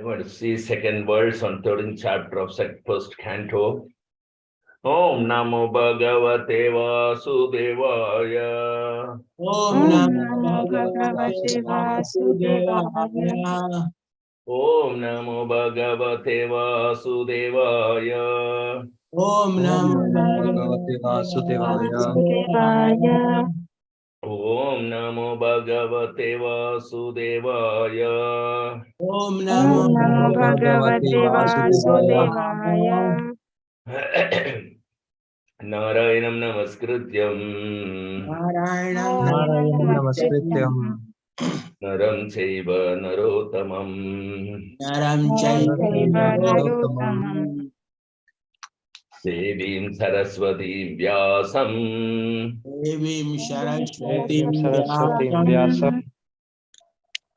I'm going to see second verse on 13th chapter of first canto. Om Namo Bhagavate Vasudevaya. Om Namo Bhagavate Vasudevaya. Om Namo Bhagavate Vasudevaya. Om Namo Bhagavate Vasudevaya. Om Namo Bhagavate Vasudevaya. Om Namo Bhagavate Vasudevaya. Narayanam Namaskrityam Narayanam Namaskrityam Naram Chaiva Narottamam Naram Chaiva Narottamam Devim Saraswatim Vyasam Devim Saraswatim Vyasam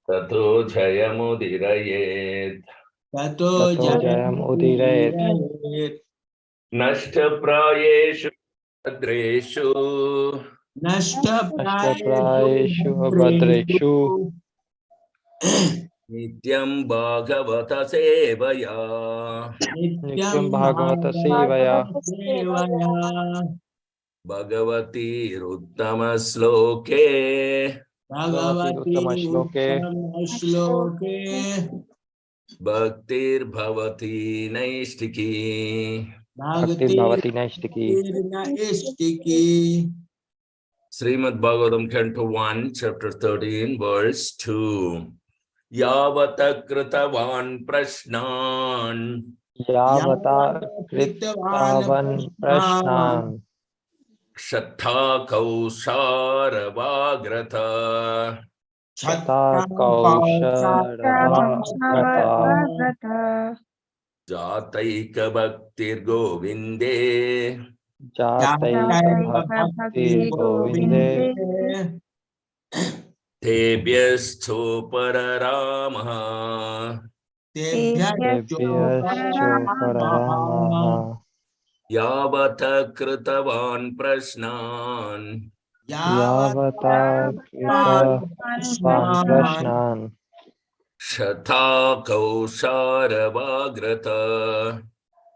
Tato Jayamudirayet Tato Jayamudirayet Nashtaprayeshu Adreshu Nashtaprayeshu Bhadreshu Nityam Bhagavata Sevaya Nityam Bhagavata Sevaya Bhagavati Ruttama Sloke Bhagavati Uttama Shloke Bhaktir Bhavati Naistiki. Bhakti Bhavati Naistiki. Srimad Bhagavatam, Canto 1, Chapter 13, Verse 2. Yavata kritavan prashnan Yavata kritavan prashnan Shatha kausharavagrata Chata kausharavagrata Jataika bhaktir govinde Jataika bhakti govinde Tebhyascho pararamaha Tebhyascho pararamaha Yavata kritavan prashnan Yavata kritavan prashnan Shatha kausharavagrata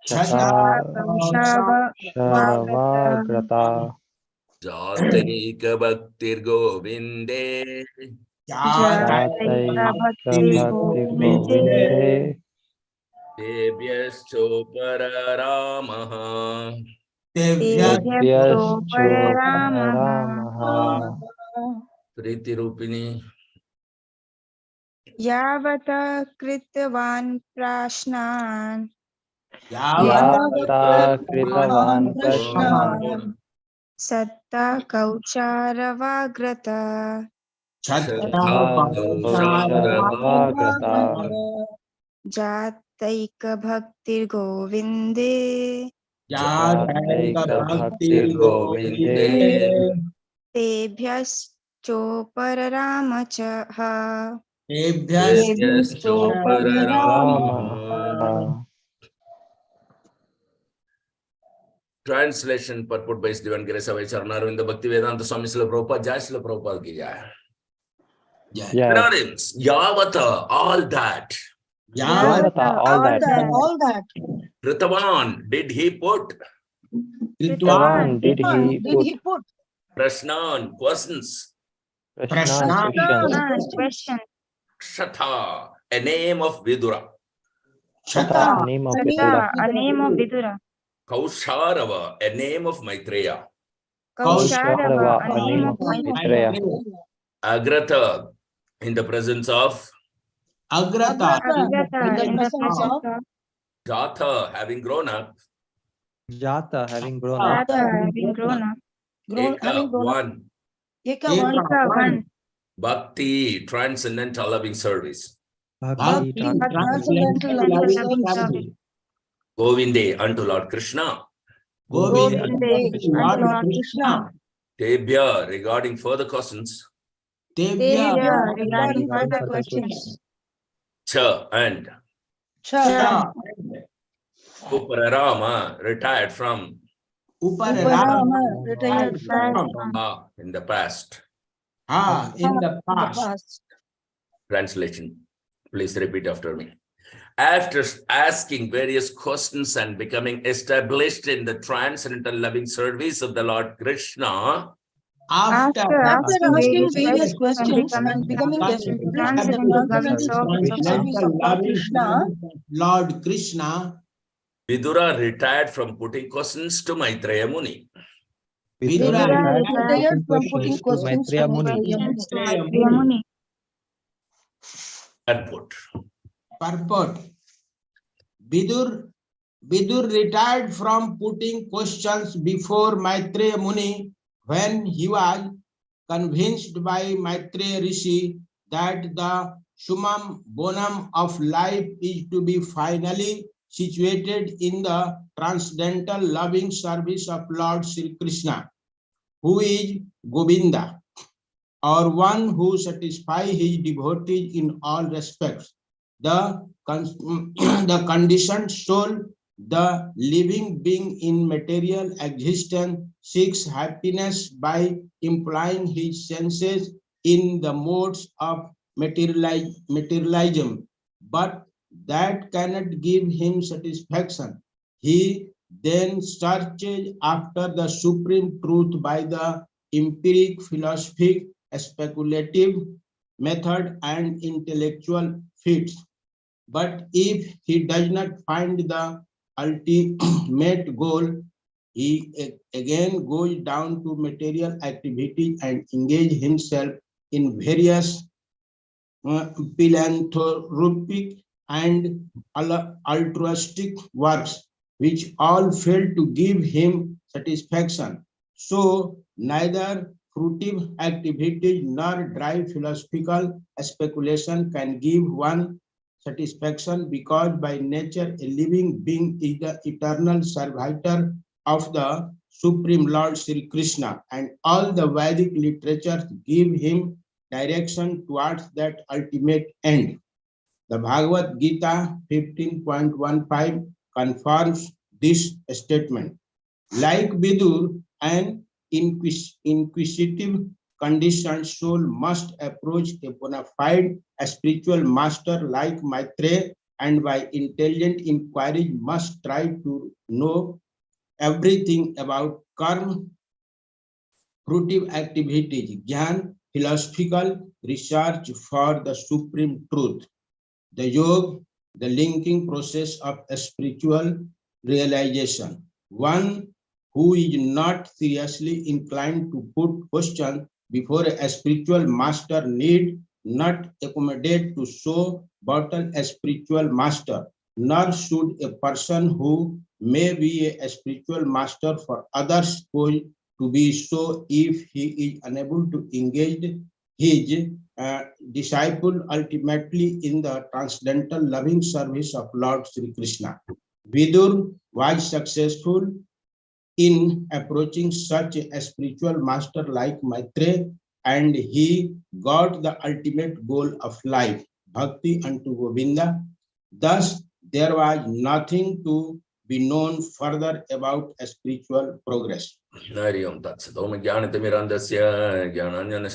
Chata kausharavagrata Jataika bhaktir govinde Jataika bhakti govinde Tebhyascho pararamaha Tebhyascho pararamaha Priti Rupini. Yavata kritavan prashnan Yavata kritavan prashnan Satta kaucharavagrata Chata kausharavagrata Jataika bhaktir govinde Jataika bhakti govinde Tebhyascho pararamachaha Tebhyascho pararamaha. Translation purport by Divan Grace Avai Charnarinda Bhakti Vedanta Swami Srila Prabhupada Jai Srila Prabhupada ki jai. Synonyms, Yavata, all that. Yavata, all that. Kritavan, did he put? Kritavan, did he put? Prashnan, questions. Prashnan, Question. Shatha, a name of Vidura. Chata, name of Vidura. A name of Vidura. Kausharava, a name of Maitreya. Kausharava, a name of Maitreya. Agrata, in the presence of Agrata, In the presence of Jatha, having grown up. Jata, having grown up. having grown up. Eka, one. One. Bhakti, transcendental loving service. Bhakti, Transcendental loving service. Govinde, unto Lord Krishna. Govinde, unto Lord Krishna. Tebhya, regarding further questions. Tebhya, regarding further questions. Cha, and Cha, Upararama, retired from. retired from. In the past. in the past. Translation. Please repeat after me. After asking various questions and becoming established in the transcendental loving service of the Lord Krishna, After asking various questions and becoming established in the transcendental service of Lord Krishna, Vidura retired from putting questions to Maitreya Muni. Vidura retired from putting to questions to Maitreya Muni. Maitreya Muni. Purport. Vidur retired from putting questions before Maitreya Muni when he was convinced by Maitreya Rishi that the summum bonum of life is to be finally situated in the transcendental loving service of Lord Sri Krishna, who is Govinda, or one who satisfies his devotees in all respects. The conditioned soul, the living being in material existence, seeks happiness by employing his senses in the modes of materialism, but that cannot give him satisfaction. He then searches after the supreme truth by the empiric, philosophic, speculative method and intellectual feats. But if he does not find the ultimate goal, he again goes down to material activity and engage himself in various philanthropic and altruistic works, which all fail to give him satisfaction. So neither fruitive activity nor dry philosophical speculation can give one satisfaction, because by nature a living being is the eternal servitor of the Supreme Lord Sri Krishna, and all the Vedic literatures give him direction towards that ultimate end. The Bhagavad Gita 15.15 confirms this statement. Like Vidur, an inquisitive conditioned soul must approach a bona fide spiritual master like Maitreya, and by intelligent inquiry must try to know everything about karma, fruitive activities, jnana, philosophical research for the supreme truth. The yoga, the linking process of spiritual realization. One who is not seriously inclined to put questions before a spiritual master need not accommodate to so bottle a spiritual master, nor should a person who may be a spiritual master for others going to be so if he is unable to engage his disciple ultimately in the transcendental loving service of Lord Sri Krishna. Vidur was successful in approaching such a spiritual master like Maitreya, and he got the ultimate goal of life, bhakti unto Govinda. Thus, there was nothing to be known further about a spiritual progress. Hariom Tatsat Om Jnanatimirandasya Jnananjana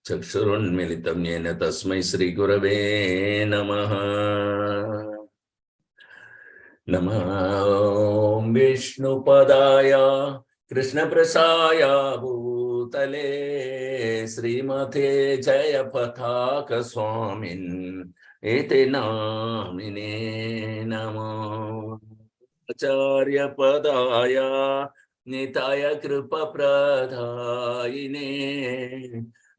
Chakshurunmilitam Yena Tasmai Sri Gurave Namaha. Namo Vishnu Padaya Krishna Prasaya Bhutale Srimate Jaya Pataka Swamin Ete Namine Namo Acharya Padaya Nitaya Kripa Pradayine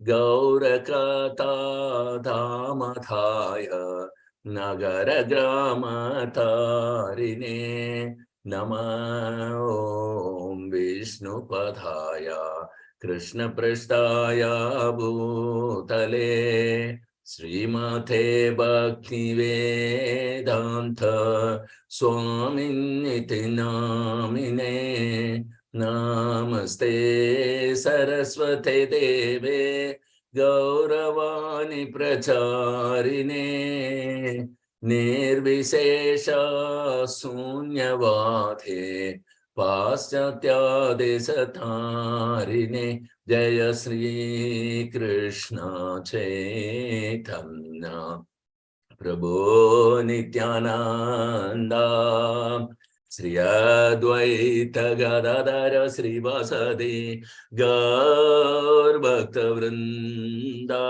Gaurakata Dhamathaya Nagara Grama Tarine Namo Vishnu Padaya Krishna Prasthaya Bhutale Srimate Bhakti Vedanta Swamin Iti Namine Namaste Saraswate Deve Gauravani Pracharine Nirvishesha Sunyavadhe Paschatya Desatharine Jaya Sri Krishna Chaitanya Prabhu Nityananda, Sri Advaita Gadadara Srivasadi Gaur Bhakta Vrinda.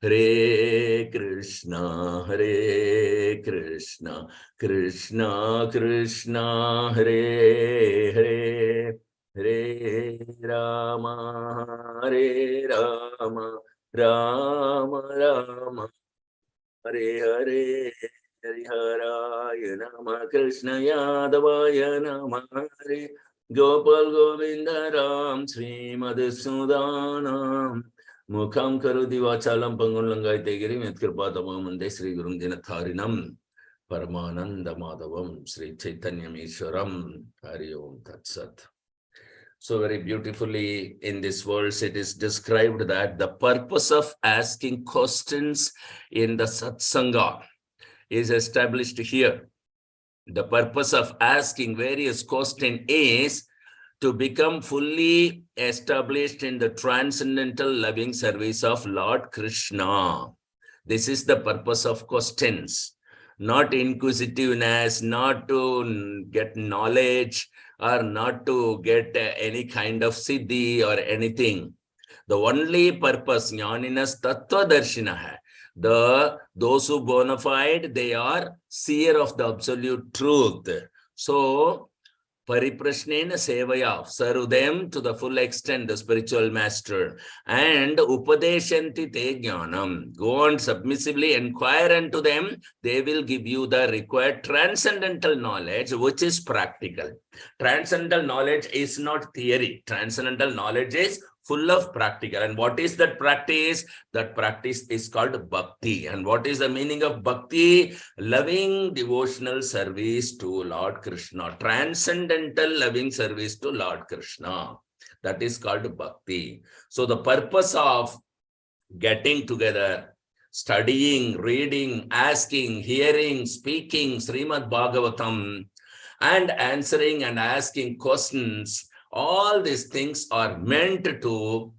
Hare Krishna, Hare Krishna, Krishna Krishna, Hare Hare, Hare Rama, Hare Rama, Rama Rama, Hare Hare, Hare Haraya Nama, Krishna Yadavaya Nama, Hare Gopal Govinda Ram, Sri Madhusudanam. Mukham karudi vachalam pangulangai tegiri metkirpatamamande Sri Gurum Dinatharinam Paramananda Madhavam Sri Chaitanyam Ishwaram Hari Om Tat Sat. So very beautifully in this verse, it is described that the purpose of asking questions in the satsanga is established here. The purpose of asking various questions is to become fully established in the transcendental loving service of Lord Krishna. This is the purpose of questions, not inquisitiveness, not to get knowledge, or not to get any kind of siddhi or anything. The only purpose, jnaninas tattva darshina hai. Those who bona fide, they are seer of the absolute truth. So, Pariprashnena sevaya, serve them to the full extent, the spiritual master. And upadeshanti te jnanam, go on submissively inquire unto them, they will give you the required transcendental knowledge, which is practical. Transcendental knowledge is not theory. Transcendental knowledge is full of practical. And what is that practice? That practice is called bhakti. And what is the meaning of bhakti? Loving devotional service to Lord Krishna. Transcendental loving service to Lord Krishna. That is called bhakti. So the purpose of getting together, studying, reading, asking, hearing, speaking Srimad Bhagavatam, and answering and asking questions, all these things are meant to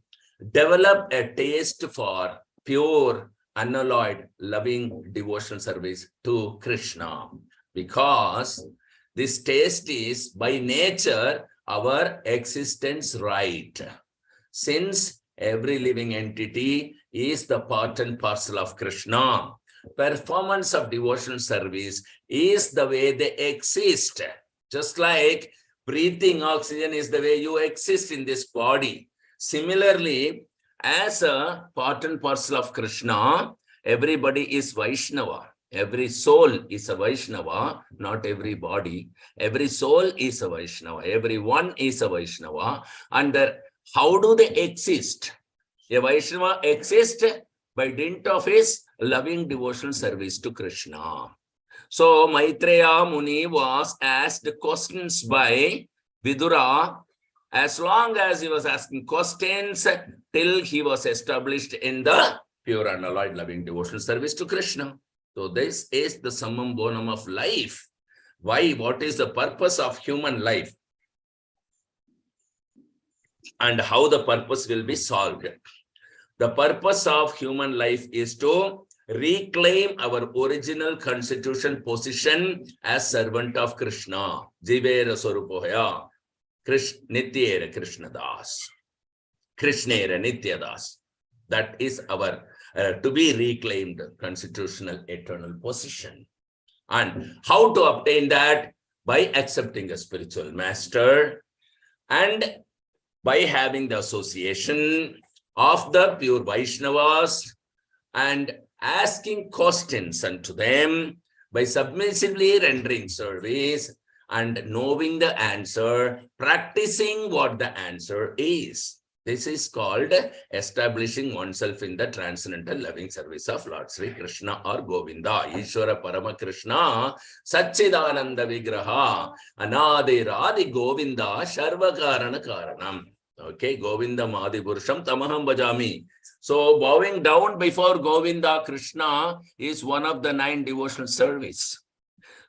develop a taste for pure, unalloyed, loving devotional service to Krishna. Because this taste is by nature our existence right. Since every living entity is the part and parcel of Krishna, performance of devotional service is the way they exist. Just like breathing oxygen is the way you exist in this body. Similarly, as a part and parcel of Krishna, everybody is Vaishnava. Every soul is a Vaishnava, not every body. Every soul is a Vaishnava. Everyone is a Vaishnava. And how do they exist? A Vaishnava exists by dint of his loving devotional service to Krishna. So Maitreya Muni was asked questions by Vidura. As long as he was asking questions, till he was established in the pure unalloyed loving devotional service to Krishna. So this is the summum bonum of life. Why? What is the purpose of human life? And how the purpose will be solved. The purpose of human life is to reclaim our original constitution position as servant of Krishna. Jivera Swarupohaya, Nityera Krishna Das, Krishnera Nitya Das. That is our to be reclaimed constitutional eternal position. And how to obtain that? By accepting a spiritual master and by having the association of the pure Vaishnavas and asking questions unto them, by submissively rendering service and knowing the answer, practicing what the answer is. This is called establishing oneself in the transcendental loving service of Lord Sri Krishna or Govinda. Ishvara Parama Krishna, Satchidananda Vigraha, Anadi Radhi Govinda, Sharvakarana Karanam. Okay, Govinda Madi Purusham Tamaham Bhajami. So bowing down before Govinda Krishna is one of the 9 devotional service.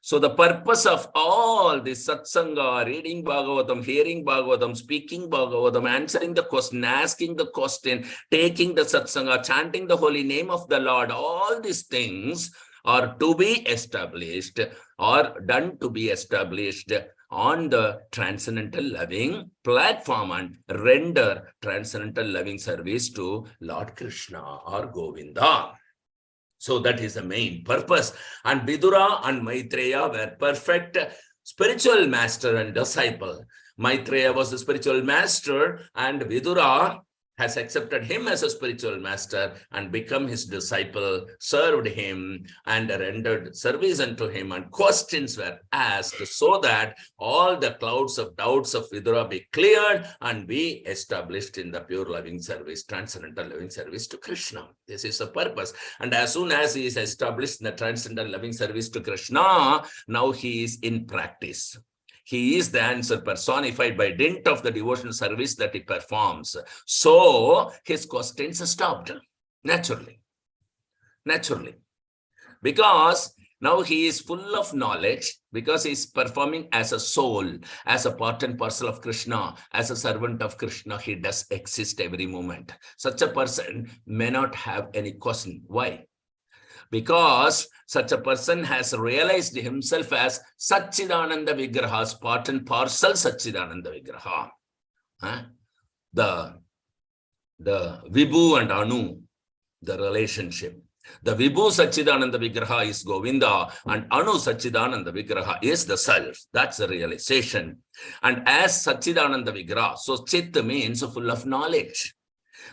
So the purpose of all this satsanga, reading Bhagavatam, hearing Bhagavatam, speaking Bhagavatam, answering the question, asking the question, taking the satsanga, chanting the holy name of the Lord, all these things are to be established or done to be established on the transcendental loving platform and render transcendental loving service to Lord Krishna or Govinda. So that is the main purpose. And Vidura and Maitreya were perfect spiritual master and disciple. Maitreya was the spiritual master, and Vidura has accepted him as a spiritual master and become his disciple, served him and rendered service unto him, and questions were asked so that all the clouds of doubts of Vidura be cleared and be established in the pure loving service, transcendental loving service to Krishna. This is the purpose. And as soon as he is established in the transcendental loving service to Krishna, now he is in practice. He is the answer personified by dint of the devotional service that he performs. So his questions stopped naturally. Because now he is full of knowledge, because he is performing as a soul, as a part and parcel of Krishna, as a servant of Krishna. He does exist every moment. Such a person may not have any question. Why? Because such a person has realized himself as Satchidananda Vigraha, part and parcel Satchidananda Vigraha. The Vibhu and Anu, the relationship. The Vibhu Satchidananda Vigraha is Govinda, and Anu Satchidananda Vigraha is the self. That's the realization. And as Satchidananda Vigraha, so Chit means full of knowledge.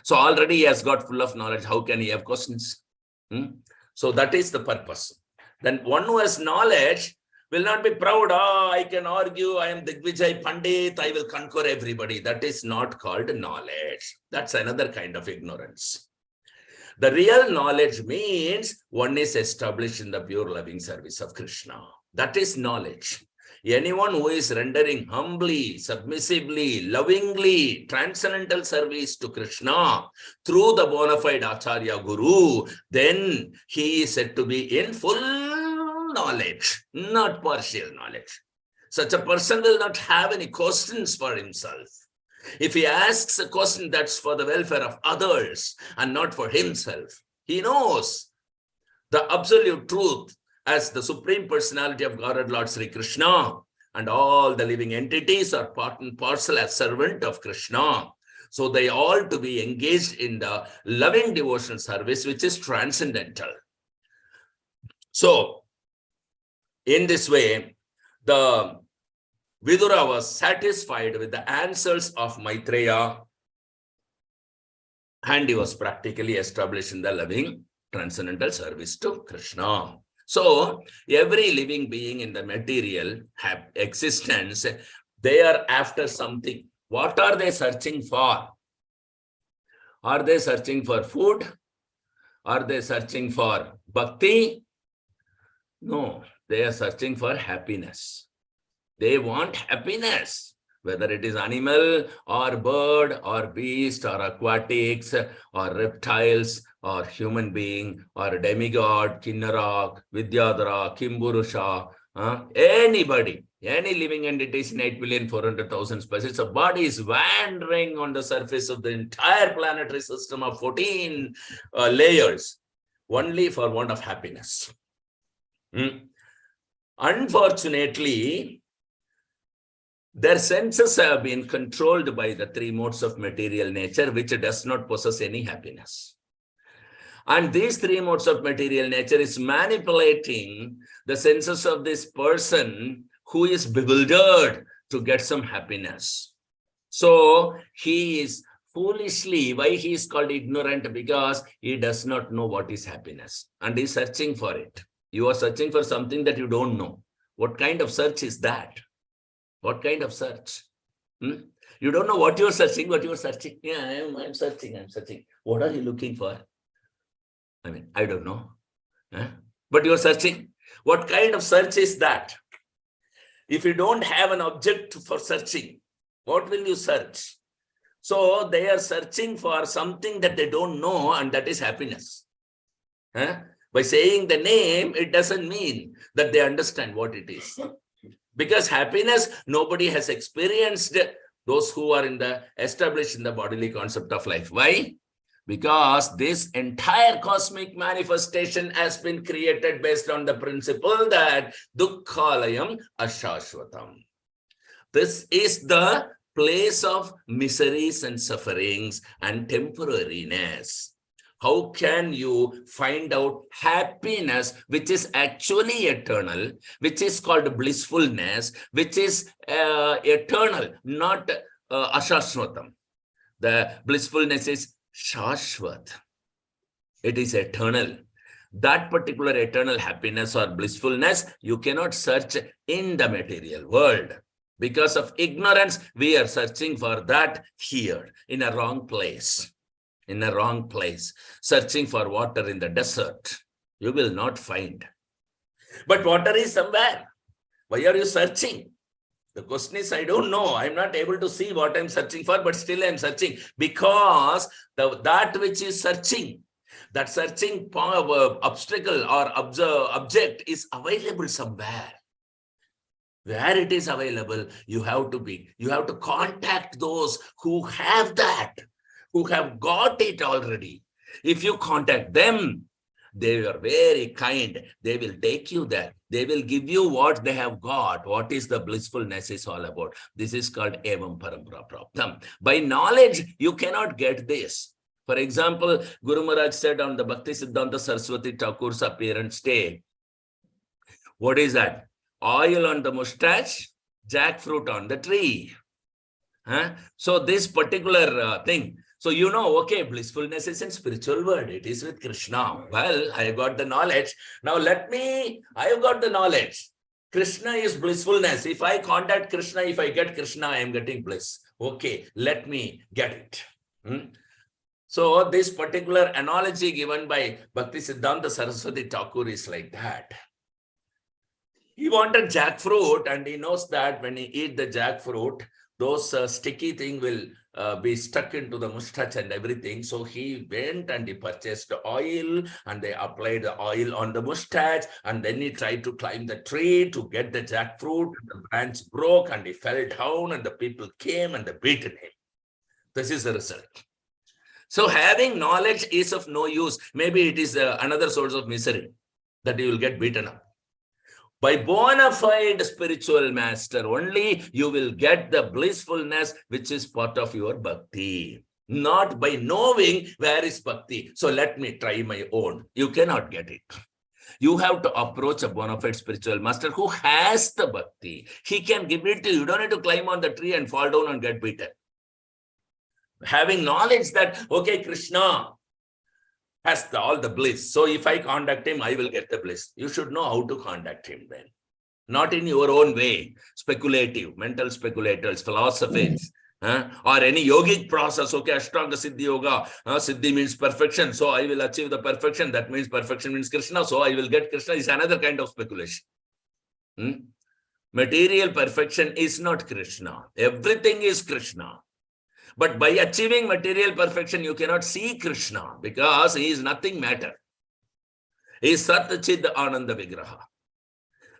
So already he has got full of knowledge. How can he have questions? So that is the purpose. Then one who has knowledge will not be proud. I can argue. I am Digvijay Pandit. I will conquer everybody. That is not called knowledge. That's another kind of ignorance. The real knowledge means one is established in the pure loving service of Krishna. That is knowledge. Anyone who is rendering humbly, submissively, lovingly, transcendental service to Krishna through the bona fide Acharya Guru, then he is said to be in full knowledge, not partial knowledge. Such a person will not have any questions for himself. If he asks a question, that's for the welfare of others and not for himself. He knows the absolute truth as the Supreme Personality of Godhead, Lord Sri Krishna, and all the living entities are part and parcel as servant of Krishna. So they all to be engaged in the loving devotional service, which is transcendental. So in this way, the Vidura was satisfied with the answers of Maitreya, and he was practically established in the loving transcendental service to Krishna. So every living being in the material existence, they are after something. What are they searching for? Are they searching for food? Are they searching for bhakti? No, they are searching for happiness. They want happiness, whether it is animal or bird or beast or aquatics or reptiles or human being or demigod, Kinnara, Vidyadhara, Kimburusha, anybody, any living entities in 8,400,000 species. A body is wandering on the surface of the entire planetary system of 14 layers, only for want of happiness. Unfortunately, their senses have been controlled by the three modes of material nature, which does not possess any happiness. And these three modes of material nature is manipulating the senses of this person who is bewildered to get some happiness. So he is foolishly, why he is called ignorant? Because he does not know what is happiness and he is searching for it. You are searching for something that you don't know. What kind of search is that? What kind of search? You don't know what you're searching, but you're searching. Yeah, I'm searching. What are you looking for? I mean, I don't know. But you're searching. What kind of search is that? If you don't have an object for searching, what will you search? So they are searching for something that they don't know, and that is happiness. By saying the name, it doesn't mean that they understand what it is. Because happiness, nobody has experienced, those who are established in the bodily concept of life. Why? Because this entire cosmic manifestation has been created based on the principle that dukkhalayam ashashvatam. This is the place of miseries and sufferings and temporariness. How can you find out happiness, which is actually eternal, which is called blissfulness, which is eternal, not ashashvatam. The blissfulness is shashvat. It is eternal. That particular eternal happiness or blissfulness, you cannot search in the material world. Because of ignorance, we are searching for that here in a wrong place. In a wrong place, searching for water in the desert, you will not find. But water is somewhere. Why are you searching? The question is, I don't know. I'm not able to see what I'm searching for, but still I'm searching because that which is searching, that searching obstacle or object is available somewhere. Where it is available, you have to contact those who have that, who have got it already. If you contact them, they are very kind. They will take you there. They will give you what they have got. What is the blissfulness is all about. This is called evam parampara praptam. By knowledge, you cannot get this. For example, Guru Maharaj said on the Bhakti Siddhanta Saraswati Thakur's appearance day, what is that? Oil on the mustache, jackfruit on the tree. So this particular thing, so you know, okay, blissfulness is in spiritual world. It is with Krishna. Well, I got the knowledge. Now I have got the knowledge. Krishna is blissfulness. If I contact Krishna, if I get Krishna, I am getting bliss. Okay, let me get it. So this particular analogy given by Bhakti Siddhanta Saraswati Thakur is like that. He wanted jackfruit and he knows that when he eat the jackfruit, those sticky thing will be stuck into the mustache and everything. So he went and he purchased oil and they applied the oil on the mustache and then he tried to climb the tree to get the jackfruit. The branch broke and he fell down and the people came and they beat him. This is the result. So having knowledge is of no use. Maybe it is another source of misery that you will get beaten up. By bona fide spiritual master only, you will get the blissfulness which is part of your bhakti. Not by knowing where is bhakti. So let me try my own. You cannot get it. You have to approach a bona fide spiritual master who has the bhakti. He can give it to you. You don't need to climb on the tree and fall down and get beaten. Having knowledge that, okay, Krishna has all the bliss. So if I contact him, I will get the bliss. You should know how to contact him then. Not in your own way, speculative, mental speculators, philosophies, or any yogic process. Okay, Ashtanga Siddhi Yoga, Siddhi means perfection. So I will achieve the perfection. That means perfection means Krishna. So I will get Krishna. Is another kind of speculation. Material perfection is not Krishna. Everything is Krishna. But by achieving material perfection, you cannot see Krishna because he is nothing matter. He is Sat Chid Ananda Vigraha.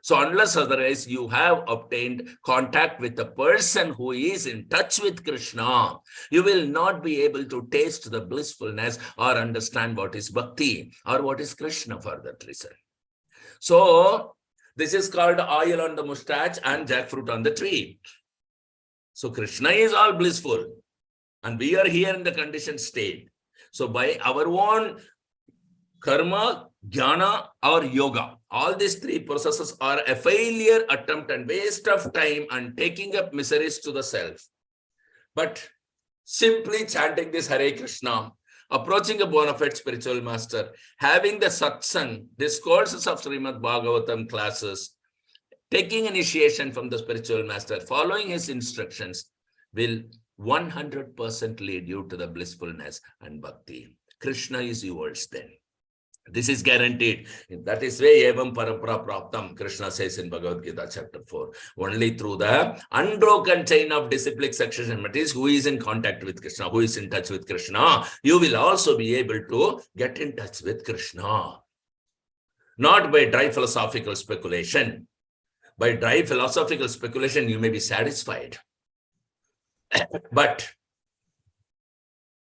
So unless otherwise you have obtained contact with the person who is in touch with Krishna, you will not be able to taste the blissfulness or understand what is bhakti or what is Krishna for that reason. So this is called oil on the mustache and jackfruit on the tree. So Krishna is all blissful. And we are here in the conditioned state. So by our own karma, jnana, or yoga, all these three processes are a failure attempt and waste of time and taking up miseries to the self. But simply chanting this Hare Krishna, approaching a bona fide spiritual master, having the satsang, discourses of Srimad Bhagavatam classes, taking initiation from the spiritual master, following his instructions will 100% lead you to the blissfulness and bhakti. Krishna is yours then. This is guaranteed. That is why evam parampara praptam, Krishna says in Bhagavad Gita chapter 4. Only through the unbroken chain of disciplic succession, that is, who is in contact with Krishna, who is in touch with Krishna, you will also be able to get in touch with Krishna. not by dry philosophical speculation. By dry philosophical speculation, you may be satisfied. But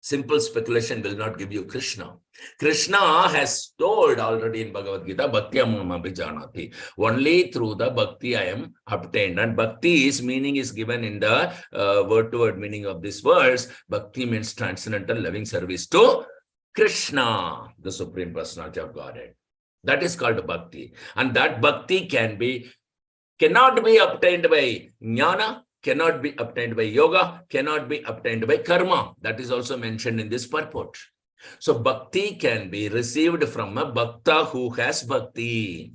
simple speculation will not give you Krishna. Krishna has told already in Bhagavad Gita, Bhakti Amam Abhijanati. Only through the Bhakti I am obtained. And Bhakti is meaning is given in the word-to-word meaning of this verse. Bhakti means transcendental loving service to Krishna, the Supreme Personality of Godhead. That is called Bhakti. And that Bhakti cannot be obtained by Jnana, cannot be obtained by yoga, cannot be obtained by karma. That is also mentioned in this purport. So bhakti can be received from a bhakta who has bhakti.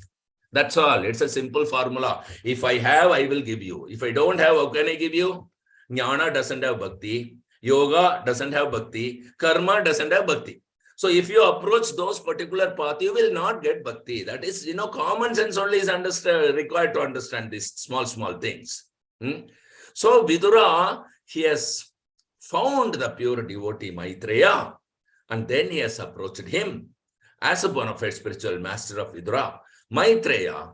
That's all. It's a simple formula. If I have, I will give you. If I don't have, how can I give you? Jnana doesn't have bhakti. Yoga doesn't have bhakti. Karma doesn't have bhakti. So if you approach those particular path, you will not get bhakti. That is, common sense only is required to understand these small things. So Vidura, he has found the pure devotee Maitreya, and then he has approached him as a bona fide spiritual master of Vidura, Maitreya,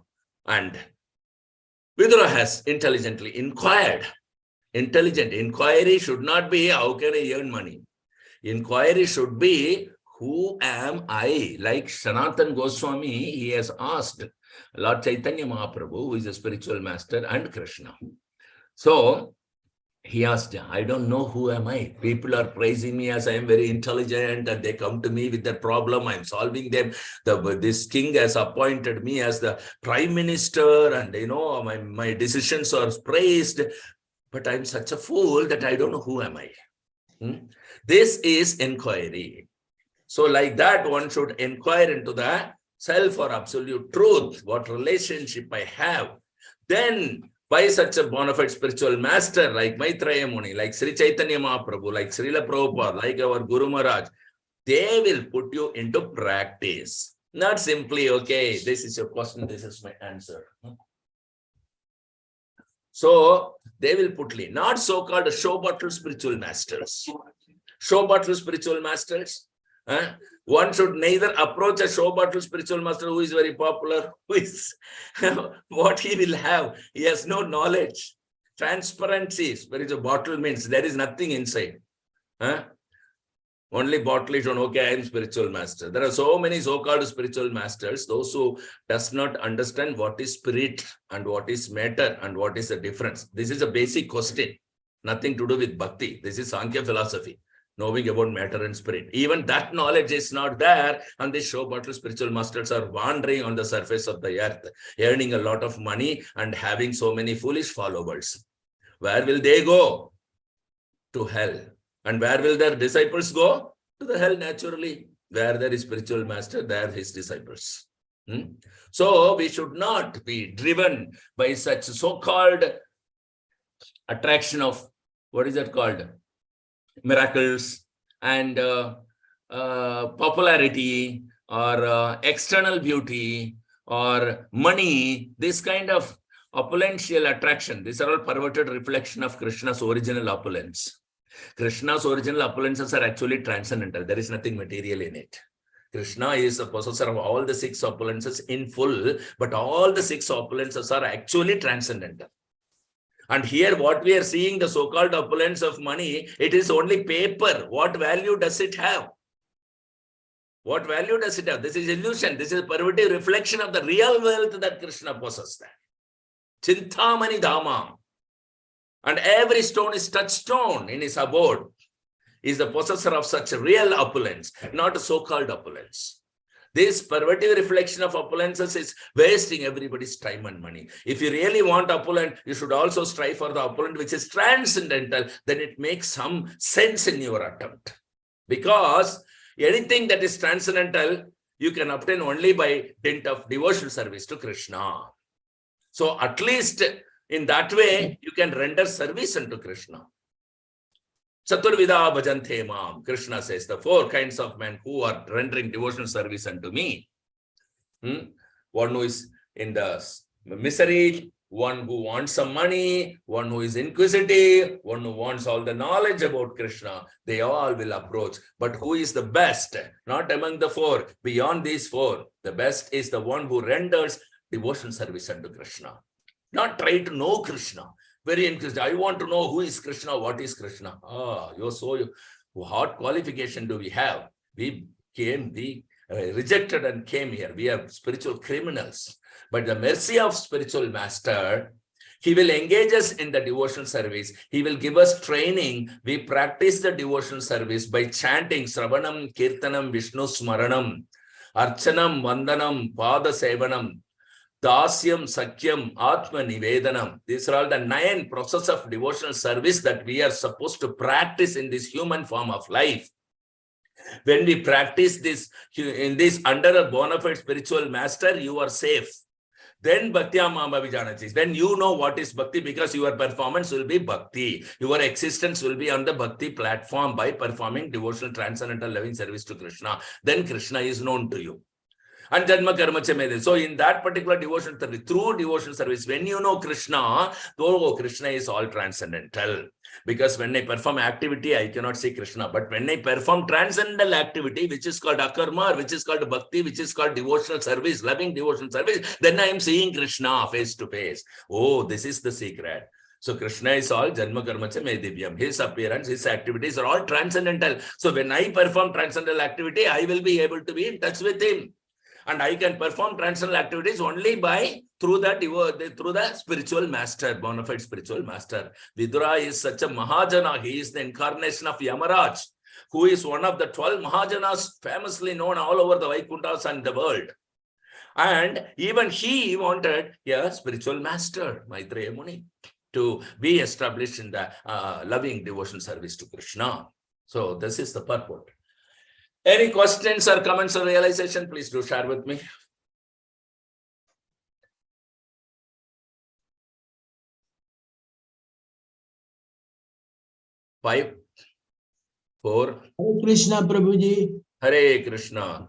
and Vidura has intelligently inquired. Intelligent inquiry should not be, how can I earn money? Inquiry should be, who am I? Like Sanatan Goswami, he has asked Lord Chaitanya Mahaprabhu, who is a spiritual master, and Krishna. So he asked, I don't know who am I. People are praising me as I am very intelligent, and they come to me with their problem. I'm solving them. This king has appointed me as the prime minister, and my decisions are praised. But I'm such a fool that I don't know who am I. This is inquiry. So like that, one should inquire into the self or absolute truth, what relationship I have. Then by such a bona fide spiritual master like Maitreya Muni, like Sri Chaitanya Mahaprabhu, like Srila Prabhupada, like our Guru Maharaj, they will put you into practice. Not simply, okay, this is your question, this is my answer. So they will put you, not so-called show bottle spiritual masters. Show bottle spiritual masters. One should neither approach a show bottle spiritual master who is very popular, who is what he will have. He has no knowledge. Transparency, spiritual bottle means there is nothing inside. Only bottle is on, okay, I am spiritual master. There are so many so-called spiritual masters, those who does not understand what is spirit and what is matter and what is the difference. This is a basic question. Nothing to do with bhakti. This is Sankhya philosophy. Knowing about matter and spirit. Even that knowledge is not there, and these show bottle spiritual masters are wandering on the surface of the earth, earning a lot of money and having so many foolish followers. Where will they go? To hell. And where will their disciples go? To the hell, naturally. Where there is spiritual master, there his disciples. So we should not be driven by such so-called attraction of, what is that called? Miracles and popularity or external beauty or money, this kind of opulential attraction. These are all perverted reflection of Krishna's original opulence. Krishna's original opulences are actually transcendental. There is nothing material in it. Krishna is the possessor of all the 6 opulences in full, but all the 6 opulences are actually transcendental. And here what we are seeing, the so-called opulence of money, it is only paper. What value does it have? What value does it have? This is illusion. This is a perverted reflection of the real wealth that Krishna possesses. Chintamani Dhama. And every stone is touchstone in his abode is the possessor of such real opulence, not a so-called opulence. This perverted reflection of opulences is wasting everybody's time and money. If you really want opulent, you should also strive for the opulent which is transcendental. Then it makes some sense in your attempt. Because anything that is transcendental, you can obtain only by dint of devotional service to Krishna. So at least in that way, you can render service unto Krishna. Chaturvida bhajante mam. Krishna says the 4 kinds of men who are rendering devotional service unto me. One who is in the misery, one who wants some money, one who is inquisitive, one who wants all the knowledge about Krishna. They all will approach. But who is the best? Not among the four. Beyond these four, the best is the one who renders devotion service unto Krishna. Not try to know Krishna. Very inquisitive. I want to know who is Krishna, what is Krishna. What qualification do we have? We rejected and came here. We are spiritual criminals. But the mercy of spiritual master, he will engage us in the devotional service. He will give us training. We practice the devotional service by chanting Sravanam, Kirtanam, Vishnu Smaranam, Archanam, Vandanam, Pada Sevanam, Dasyam, Sakyam, Atma Nivedanam. These are all the 9 processes of devotional service that we are supposed to practice in this human form of life. When we practice this in this under a bona fide spiritual master, you are safe. Then Bhakti Mama Vijanatis. Then you know what is Bhakti, because your performance will be Bhakti. Your existence will be on the Bhakti platform by performing devotional, transcendental, loving service to Krishna. Then Krishna is known to you. And Janma Karma Chamede. So in that particular devotional service, through devotional service, when you know Krishna, though Krishna is all transcendental. Because when I perform activity, I cannot see Krishna. But when I perform transcendental activity, which is called akarma, which is called bhakti, which is called devotional service, loving devotional service, then I am seeing Krishna face to face. Oh, this is the secret. So Krishna is all Janma Karma Cha Me Divyam. His appearance, his activities are all transcendental. So when I perform transcendental activity, I will be able to be in touch with him. And I can perform transcendental activities only through the spiritual master, bona fide spiritual master. Vidura is such a Mahajana. He is the incarnation of Yamaraj, who is one of the 12 Mahajanas famously known all over the Vaikunthas and the world. And even he wanted a spiritual master, Maitreya Muni, to be established in the loving devotion service to Krishna. So this is the purport. Any questions or comments or realization, please do share with me. Five, four. Hare Krishna, Prabhuji. Hare Krishna.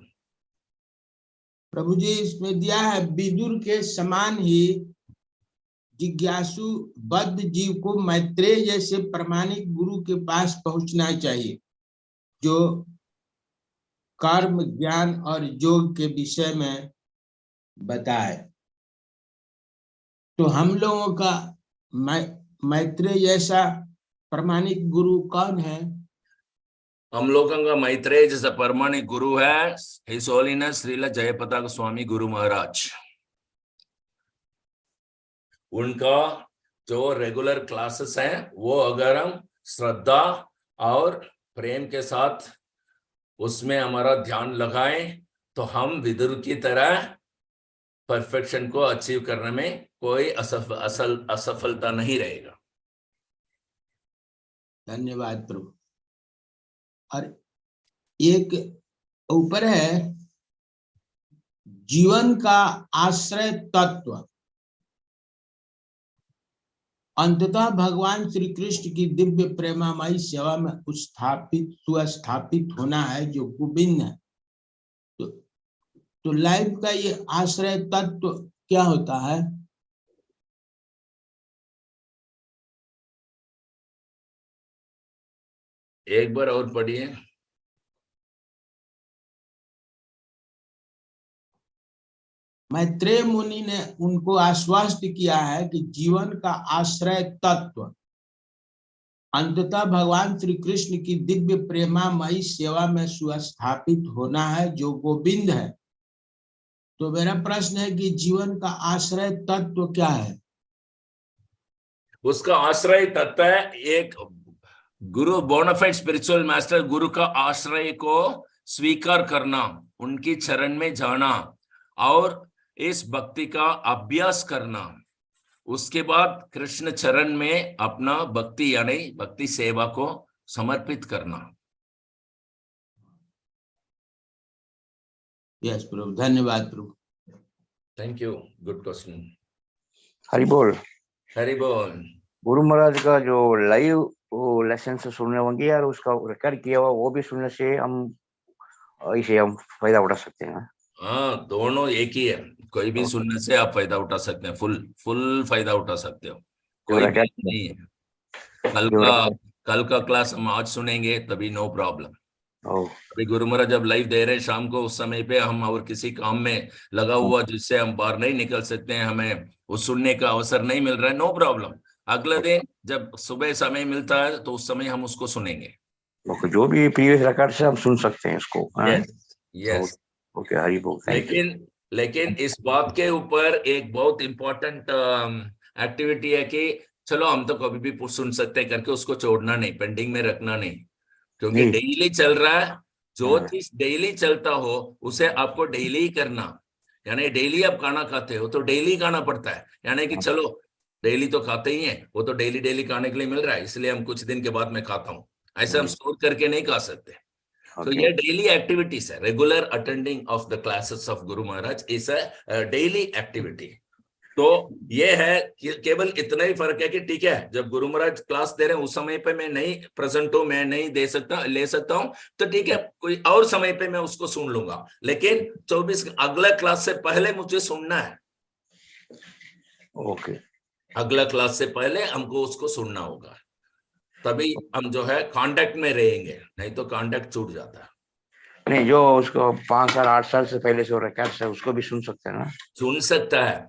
प्रभु जी इसमें दिया है, विदुर के समान ही जिज्ञासु बद्ध जीव को मैत्रेय जैसे प्रमाणिक गुरु के पास पहुंचना चाहिए, जो कर्म, ज्ञान और योग के विषय में बताए। तो हम लोगों का मैत्रेय जैसा प्रमाणिक गुरु कौन है? हम लोगों का मैत्रेय जैसा प्रमाणिक गुरु है हिज होलीनेस श्रील जयपताका स्वामी गुरु महाराज। उनका जो रेगुलर क्लासेस हैं वो अगर हम श्रद्धा और प्रेम के साथ उसमें हमारा ध्यान लगाएं तो हम विदुर की तरह परफेक्शन को अचीव करने में कोई असफलता नहीं रहेगा। धन्यवाद प्रभु। और एक ऊपर है, जीवन का आश्रय तत्व अंततः भगवान श्री कृष्ण की दिव्य प्रेमामयी सेवा में सुस्थापित होना है, जो गोविंद है। तो लाइफ का ये आश्रय तत्व क्या होता है? एक बार और पढ़िए। मैत्रेय मुनि ने उनको आश्वस्त किया है कि जीवन का आश्रय तत्व अंततः भगवान श्री कृष्ण की दिव्य प्रेमामयी सेवा में सुस्थापित होना है, जो गोविंद है। तो मेरा प्रश्न है कि जीवन का आश्रय तत्व क्या है? उसका आश्रय तत्व है एक गुरु, बोनाफाइड स्पिरिचुअल मास्टर गुरु का आश्रय को स्वीकार करना, उनकी चरण में जाना और इस भक्ति का अभ्यास करना। उसके बाद कृष्ण चरण में अपना भक्ति यानी भक्ति सेवा को समर्पित करना। यस प्रभु, धन्यवाद प्रभु। Thank you, good question. Hari बोल। हरि बोल। गुरु महाराज का जो लाइव लेसन से सुनने होंगे यार, उसका रिकॉर्ड किया हुआ वो भी सुनने से हम इसे हम फायदा उठा सकते हैं। हाँ, दोनों एक ही है। कोई भी सुनने से आप फायदा उठा सकते हैं, फुल फायदा उठा सकते हो, कोई जो बात नहीं है। कल का क्लास हम आज सुनेंगे तभी नो प्रॉब्लम। अभी गुरु महाराज जब लाइव दे रहे हैं शाम को, उस समय पे हम और किसी काम में लगा हुआ जिससे हम बाहर नहीं निकल सकते हैं, हमें वो सुनने का अवसर नहीं मिल रहा है, नो प्रॉब्लम। अगले दिन जब सुबह समय मिलता है तो उस समय हम उसको सुनेंगे। जो भी प्रीवियस रिकॉर्ड से हम सुन सकते हैं इसको। यस। ओके, हरि बोल। लेकिन इस बात के ऊपर एक बहुत इंपॉर्टेंट एक्टिविटी है कि चलो हम तो कभी भी सुन सकते हैं करके उसको छोड़ना नहीं, पेंडिंग में रखना नहीं, क्योंकि डेली चल रहा है। जो चीज डेली चलता हो उसे आपको डेली ही करना, यानी डेली आप खाना खाते हो तो डेली खाना पड़ता है, यानी कि चलो डेली तो खाते ही हैं, वो तो डेली खाने के लिए मिल रहा है इसलिए हम कुछ दिन के बाद मैं खाता हूँ, ऐसे हम स्टोर करके नहीं खा सकते। तो ये डेली एक्टिविटीज है। Regular attending of the classes of Guru Maharaj is a daily activity. तो ये है कि केवल इतना ही फर्क है कि ठीक है, जब गुरु महाराज क्लास दे रहे हैं उस समय पे मैं नहीं प्रेजेंट हूं, मैं नहीं ले सकता हूं, तो ठीक है, कोई और समय पे मैं उसको सुन लूंगा, लेकिन 24 अगला क्लास से पहले मुझे सुनना है। ओके, अगला क्लास से पहले हमको उसको सुनना होगा, तभी हम जो है कांटेक्ट में रहेंगे, नहीं तो कांटेक्ट छूट जाता है। नहीं, जो उसको 5 साल 8 साल से पहले से रिकॉर्ड है उसको भी सुन सकते हैं ना? सुन सकता है,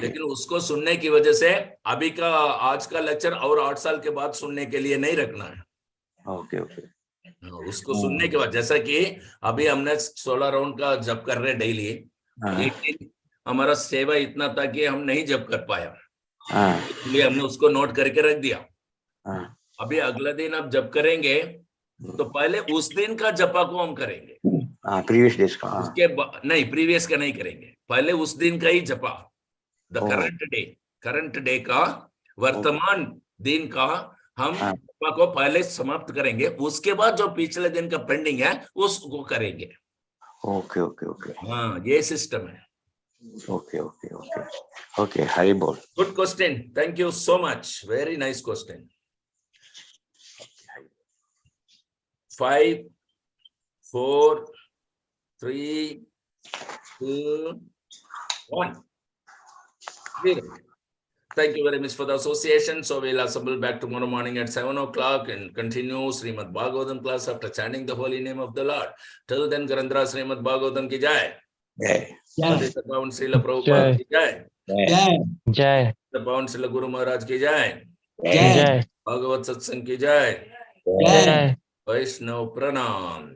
लेकिन उसको सुनने की वजह से अभी का आज का लेक्चर और 8 साल के बाद सुनने के लिए नहीं रखना है। Okay okay. उसको सुनने के बाद, जैसा कि अभी हमने 16 राउंड का जप कर रहे डेली, एक दिन हमारा सेवा इतना था कि हम नहीं जप कर पाया, इसलिए हमने उसको नोट करके रख दिया। अभी अगला दिन आप जप करेंगे तो पहले उस दिन का जपा को हम करेंगे, प्रीवियस डेज का। उसके नहीं, प्रीवियस का नहीं करेंगे, पहले उस दिन का ही जपा, द करंट डे का, वर्तमान दिन का हम जपा को पहले समाप्त करेंगे, उसके बाद जो पिछले दिन का पेंडिंग है उसको करेंगे। Okay okay okay. हाँ, ये सिस्टम है। Okay okay okay okay, Hari बोल। Good question, thank you so much, very nice question. 5 4 3 2 1 0. Thank you very much for the association. So we'll assemble back tomorrow morning at 7 o'clock and continue Srimad Bhagavatam class after chanting the holy name of the Lord. Till then, Garandhra Srimad Bhagavatam ki jai. जय The Pawan Srila Prabhupada ki jai. जय The Pawan Srila Guru Maharaj ki jai. जय Bhagavad Satsang ki jai. जय Vaishnav Pranam.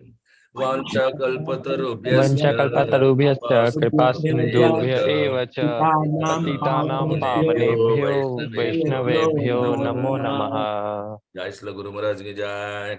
वाञ्छाकल्पतरुभ्यश्च वंशकल्पतरुभ्यश्च कृपा सिन्धुभ्य एव च पतितानां पावनेभ्यो वैष्णवेभ्यो नमो नमः। जय श्री गुरु महाराज की जय।